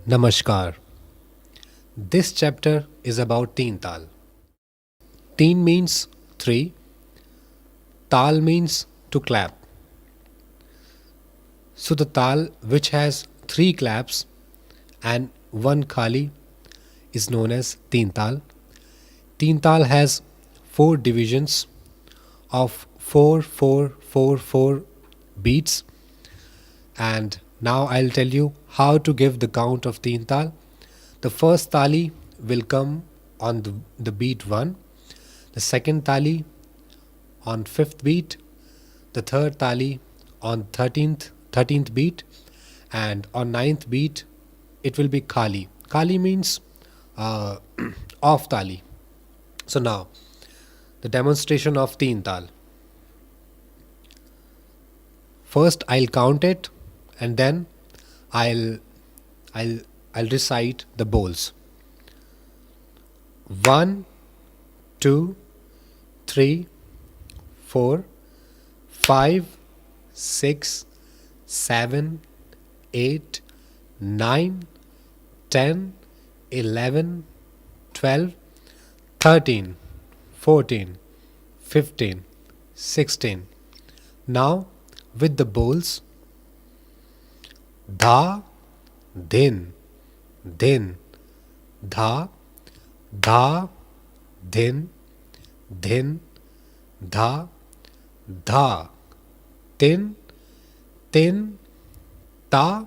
Namaskar. This chapter is about Teen Taal. Teen means three, Taal means to clap. So the Taal, which has three claps and one khali, is known as Teen Taal. Teen Taal has four divisions of 4 4 4 4 beats, and now I'll tell you how to give the count of Teen Taal. The first tali will come on the beat 1, the second tali on 5th beat, the third tali on 13th beat, and on 9th beat it will be khali. Khali means uh, off tali. So now the demonstration of Teen Taal. First I'll count it, and then I'll I'll I'll recite the bowls. 1 2 3 4 5 6 7 8 9 10 11 12 13 14 15 16. Now with the bowls: dha, din, din, dha, dha, din, din, dha, dha, tin, tin, ta,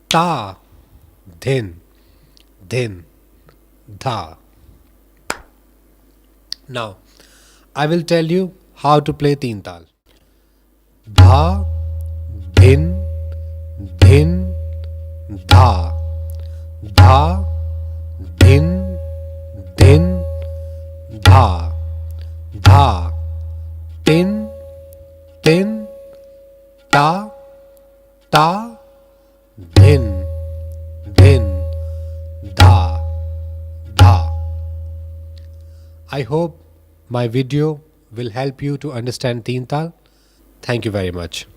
ta, din, din, dha. Now I will tell you how to play Teen Taal. Dha, din, din, dha, dha, din, din, dha, dha, tin, tin, ta, ta, din, din, dha, dha. I hope my video will help you to understand Teen Taal. Thank you very much.